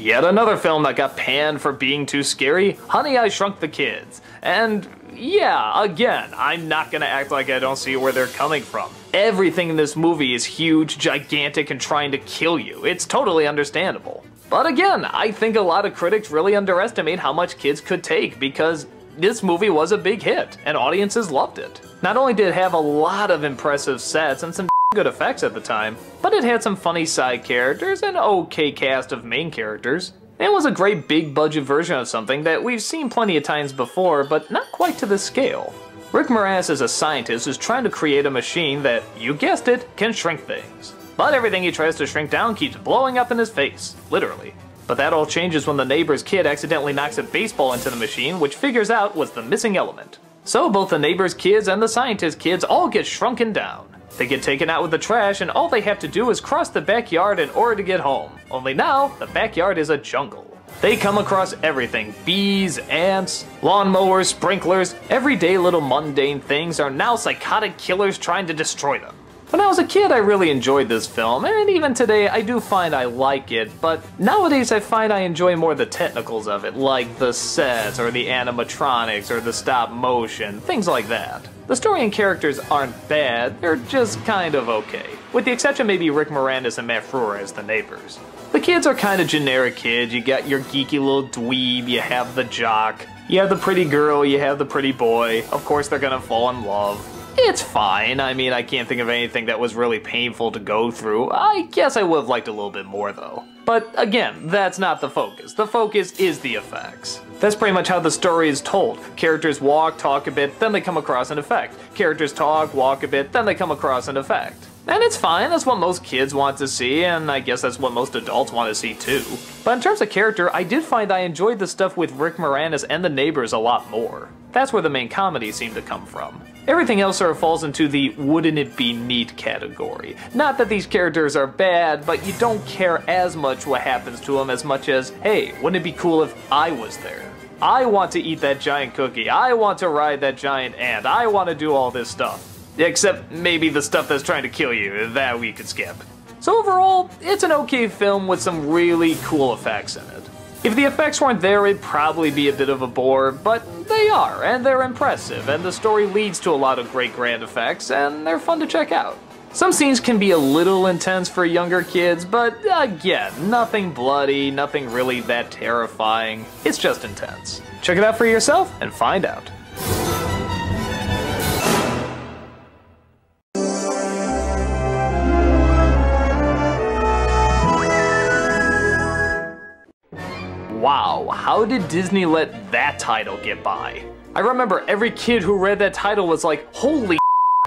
Yet another film that got panned for being too scary, Honey, I Shrunk the Kids. And yeah, again, I'm not gonna act like I don't see where they're coming from. Everything in this movie is huge, gigantic, and trying to kill you. It's totally understandable. But again, I think a lot of critics really underestimate how much kids could take because this movie was a big hit, and audiences loved it. Not only did it have a lot of impressive sets and some good effects at the time, but it had some funny side characters and an okay cast of main characters. It was a great big budget version of something that we've seen plenty of times before, but not quite to this scale. Rick Moranis is a scientist who's trying to create a machine that, you guessed it, can shrink things. But everything he tries to shrink down keeps blowing up in his face, literally. But that all changes when the neighbor's kid accidentally knocks a baseball into the machine, which figures out was the missing element. So both the neighbor's kids and the scientist's kids all get shrunken down. They get taken out with the trash, and all they have to do is cross the backyard in order to get home. Only now, the backyard is a jungle. They come across everything. Bees, ants, lawnmowers, sprinklers. Everyday little mundane things are now psychotic killers trying to destroy them. When I was a kid, I really enjoyed this film, and even today I do find I like it, but nowadays I find I enjoy more the technicals of it, like the sets, or the animatronics, or the stop motion, things like that. The story and characters aren't bad, they're just kind of okay. With the exception maybe Rick Moranis and Matt Frewer as the neighbors. The kids are kind of generic kids. You got your geeky little dweeb, you have the jock, you have the pretty girl, you have the pretty boy. Of course they're gonna fall in love. It's fine. I mean, I can't think of anything that was really painful to go through. I guess I would have liked a little bit more though. But again, that's not the focus. The focus is the effects. That's pretty much how the story is told. Characters walk, talk a bit, then they come across an effect. Characters talk, walk a bit, then they come across an effect. And it's fine, that's what most kids want to see, and I guess that's what most adults want to see too. But in terms of character, I did find I enjoyed the stuff with Rick Moranis and the neighbors a lot more. That's where the main comedy seemed to come from. Everything else sort of falls into the wouldn't it be neat category. Not that these characters are bad, but you don't care as much what happens to them as much as, hey, wouldn't it be cool if I was there? I want to eat that giant cookie, I want to ride that giant ant, I want to do all this stuff. Except maybe the stuff that's trying to kill you, that we could skip. So overall, it's an okay film with some really cool effects in it. If the effects weren't there, it'd probably be a bit of a bore, but they are, and they're impressive, and the story leads to a lot of great grand effects, and they're fun to check out. Some scenes can be a little intense for younger kids, but again, nothing bloody, nothing really that terrifying. It's just intense. Check it out for yourself and find out. Wow, how did Disney let that title get by? I remember every kid who read that title was like, holy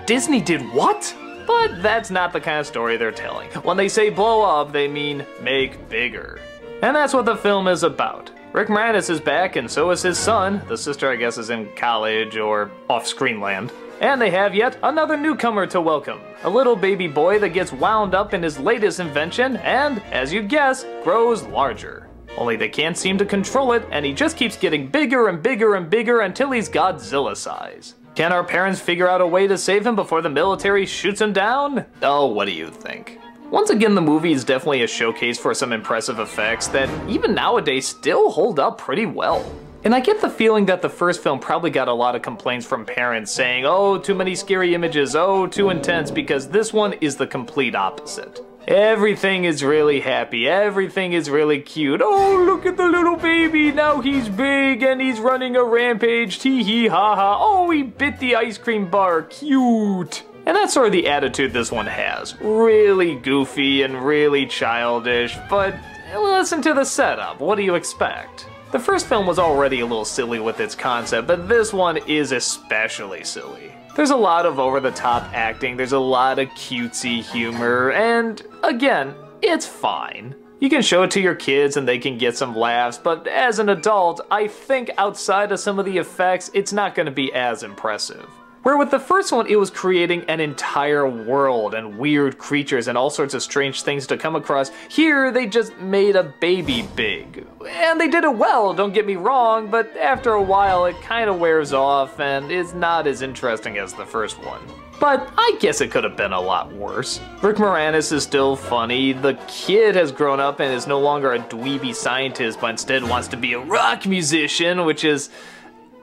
Disney did what? But that's not the kind of story they're telling. When they say blow up, they mean make bigger. And that's what the film is about. Rick Moranis is back and so is his son. The sister I guess is in college or off-screen land. And they have yet another newcomer to welcome. A little baby boy that gets wound up in his latest invention and, as you'd guess, grows larger. Only they can't seem to control it, and he just keeps getting bigger and bigger and bigger until he's Godzilla size. Can our parents figure out a way to save him before the military shoots him down? Oh, what do you think? Once again, the movie is definitely a showcase for some impressive effects that, even nowadays, still hold up pretty well. And I get the feeling that the first film probably got a lot of complaints from parents saying, oh, too many scary images, oh, too intense, because this one is the complete opposite. Everything is really happy, everything is really cute. Oh, look at the little baby, now he's big and he's running a rampage, tee hee ha ha. Oh, he bit the ice cream bar, cute. And that's sort of the attitude this one has. Really goofy and really childish, but listen to the setup, what do you expect? The first film was already a little silly with its concept, but this one is especially silly. There's a lot of over-the-top acting, there's a lot of cutesy humor, and again, it's fine. You can show it to your kids and they can get some laughs, but as an adult, I think outside of some of the effects, it's not going to be as impressive. Where with the first one, it was creating an entire world and weird creatures and all sorts of strange things to come across. Here, they just made a baby big. And they did it well, don't get me wrong, but after a while it kind of wears off and is not as interesting as the first one. but I guess it could have been a lot worse. Rick Moranis is still funny, the kid has grown up and is no longer a dweeby scientist but instead wants to be a rock musician, which is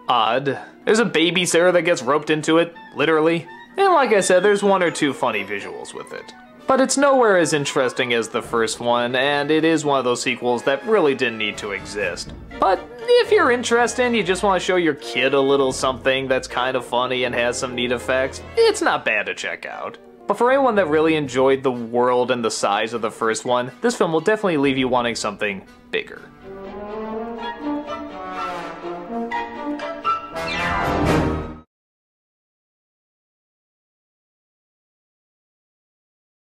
odd. There's a baby Sarah that gets roped into it, literally. And like I said, there's one or two funny visuals with it. But it's nowhere as interesting as the first one, and it is one of those sequels that really didn't need to exist. But if you're interested and you just want to show your kid a little something that's kind of funny and has some neat effects, it's not bad to check out. But for anyone that really enjoyed the world and the size of the first one, this film will definitely leave you wanting something bigger.